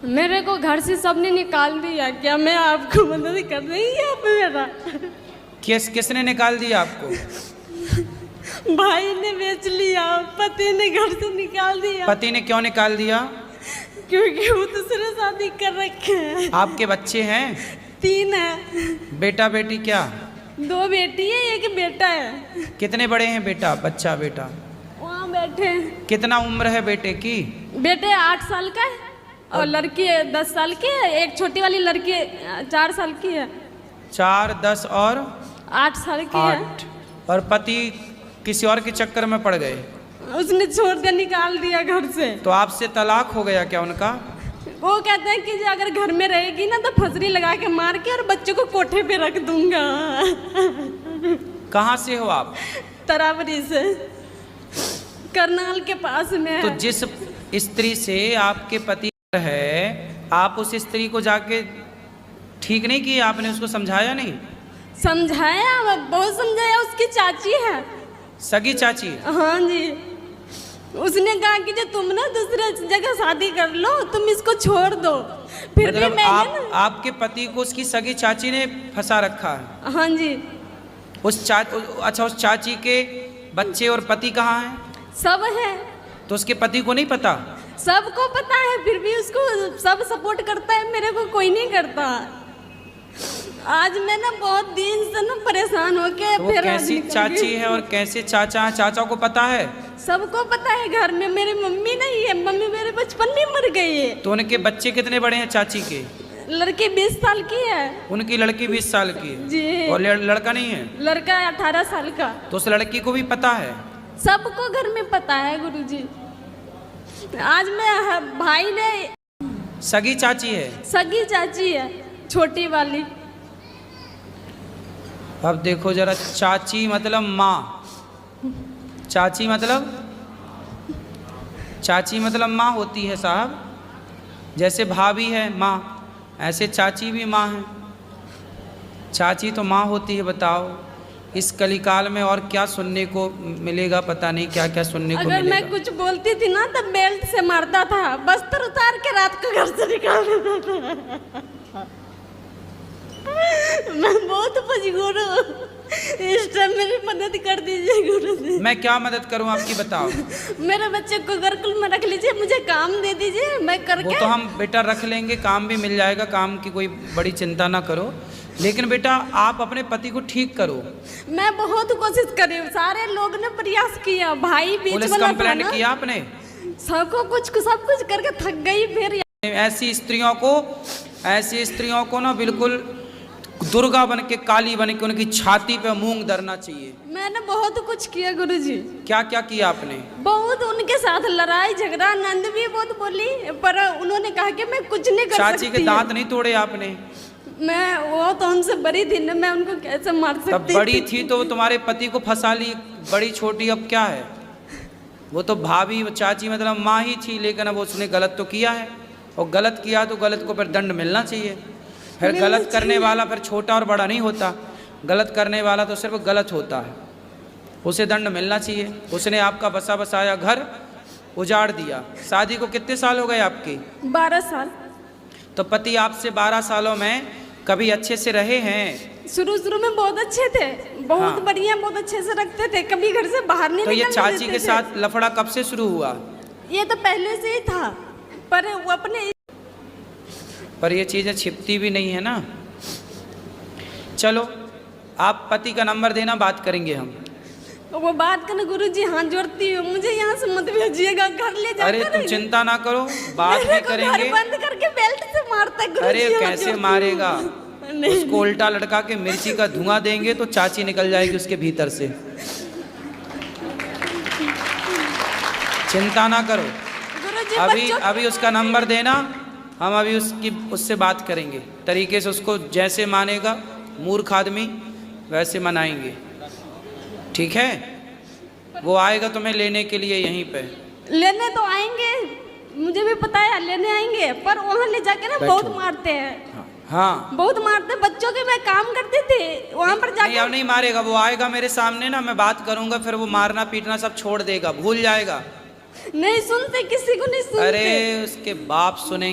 मेरे को घर से सबने निकाल दिया। क्या मैं आपको मदद कर रही है आप मेरा? किसने निकाल दिया आपको? भाई ने बेच लिया, पति ने घर से निकाल दिया। पति ने क्यों निकाल दिया? क्योंकि वो दूसरे शादी कर रखे हैं। आपके बच्चे हैं? 3 है। बेटा बेटी क्या? 2 बेटी है, 1 बेटा है। कितने बड़े हैं बेटा बच्चा बेटा? वहाँ बैठे हैं। कितना उम्र है बेटे की? बेटे 8 साल का है और लड़की 10 साल की है। एक छोटी वाली लड़की 4 साल की है। 4, 10 और 8 साल की 8। और पति किसी और के चक्कर में पड़ गए? है। उसने छोड़ दिया, निकाल दिया घर से। तो आपसे तलाक हो गया क्या उनका? वो कहते हैं कि जो अगर घर में रहेगी ना तो फसरी लगा के मार के और बच्चों को कोठे पे रख दूंगा। कहाँ से हो आप? तरावरी से, करनाल के पास में है। तो जिस स्त्री से आपके पति है, आप उस स्त्री को जाके ठीक नहीं किया आपने? उसको समझाया नहीं? समझाया, बहुत समझाया। उसकी चाची है, सगी चाची? हाँ जी। उसने कहा कि जो तुम ना दूसरे जगह शादी कर लो, तुम इसको छोड़ दो। फिर मतलब भी मैंने आपके पति को उसकी सगी चाची ने फंसा रखा है? हाँ जी। अच्छा, उस चाची के बच्चे और पति कहाँ हैं? सब है। तो उसके पति को नहीं पता? सबको पता है, फिर भी उसको सब सपोर्ट करता है, मेरे को कोई नहीं करता। आज मैं ना बहुत दिन से ना परेशान होके तो वो फिर कैसी चाची है और कैसे चाचा है? चाचा को पता है? सबको पता है घर में। मेरी मम्मी नहीं है, मम्मी मेरे बचपन में मर गई है। तो उनके बच्चे कितने बड़े हैं चाची के? लड़की 20 साल की है। उनकी लड़की 20 साल की है जी। और लड़का नहीं है? लड़का 18 साल का। तो उस लड़की को भी पता है? सबको घर में पता है गुरुजी। आज मैं भाई ने सगी चाची है? सगी चाची है, छोटी वाली। अब देखो जरा, चाची मतलब माँ, चाची मतलब माँ होती है साहब। जैसे भाभी है माँ, ऐसे चाची भी माँ है। चाची तो माँ होती है। बताओ इस कलिकाल में और क्या सुनने को मिलेगा, पता नहीं क्या क्या सुनने को मिलेगा। अगर मैं कुछ बोलती थी ना तो बेल्ट से मारता था, बस्तर उतार के रात को घर से निकाल देता था। मैं बहुत मजबूर हूँ, इस टाइम मेरी मदद कर दीजिए गुरु जी। मैं क्या मदद करूँ आपकी, बताओ। मेरे बच्चे को गुरुकुल में रख लीजिए, मुझे काम दे दीजिए, मैं करके। वो तो हम बेटा रख लेंगे, काम भी मिल जाएगा, काम की कोई बड़ी चिंता ना करो। लेकिन बेटा आप अपने पति को ठीक करो। मैं बहुत कोशिश करी, सारे लोग ने प्रयास किया, भाई बीच पुलिस वाला कंप्लेंट था ना, किया आपने? सब कुछ करके थक गई। फिर ऐसी स्त्रियों को ना बिल्कुल दुर्गा बन के, काली बन के उनकी छाती पे मूंग धरना चाहिए। मैंने बहुत कुछ किया गुरुजी। क्या क्या किया आपने? बहुत उनके साथ लड़ाई झगड़ा, नंद भी बहुत बोली, पर उन्होंने कहा कि मैं कुछ नहीं कर सकती। चाची के दांत नहीं तोड़े आपने? मैं वो तो हमसे बड़ी थी ना, मैं उनको कैसे मार सकती तब बड़ी थी तो तुम्हारे पति को फंसा ली। बड़ी छोटी अब क्या है? वो तो भाभी, चाची मतलब माँ ही थी, लेकिन अब उसने गलत तो किया है, और गलत किया तो गलत को फिर दंड मिलना चाहिए। फिर गलत करने वाला फिर छोटा और बड़ा नहीं होता, गलत करने वाला तो सिर्फ गलत होता है, उसे दंड मिलना चाहिए। उसने आपका बसा बसाया घर उजाड़ दिया। शादी को कितने साल हो गए आपकी? 12 साल। तो पति आपसे 12 सालों में कभी अच्छे से रहे हैं? शुरू में बहुत अच्छे थे, बहुत हाँ। बढ़िया, बहुत अच्छे से रखते थे, कभी घर से बाहर नहीं तो ये निकलने चाची देते के थे। साथ लफड़ा कब से शुरू हुआ? ये तो पहले से ही था, पर वो अपने। पर ये चीज़ें छिपती भी नहीं है ना। चलो आप पति का नंबर देना, बात करेंगे हम। वो बात करना गुरुजी, हाथ जोड़ती हूँ, मुझे यहाँ से मत भेजिएगा, घर ले जाकर। अरे तुम चिंता ना करो, बात भी करेंगे। घर बंद करके बेल्ट से मारता है गुरुजी। अरे हाथ कैसे जोड़ती मारेगा? हूँ। उसको उल्टा लटका के मिर्ची का धुआं देंगे तो चाची निकल जाएगी उसके भीतर से। चिंता ना करो, गुरुजी अभी उसका नंबर देना, हम अभी उससे बात करेंगे तरीके से। उसको जैसे मानेगा मूर्ख आदमी वैसे मनाएंगे, ठीक है? वो आएगा तुम्हें लेने के लिए, यहीं पे लेने तो आएंगे, मुझे भी पता है लेने आएंगे, पर वहाँ ले जाके ना बहुत मारते हैं। हाँ बहुत मारते बच्चों के। मैं काम करती थी वहाँ पर जाके। नहीं, अब नहीं मारेगा। वो आएगा मेरे सामने ना, मैं बात करूंगा, फिर वो मारना पीटना सब छोड़ देगा, भूल जाएगा। नहीं सुनते, किसी को नहीं सुनते। अरे उसके बाप सुने।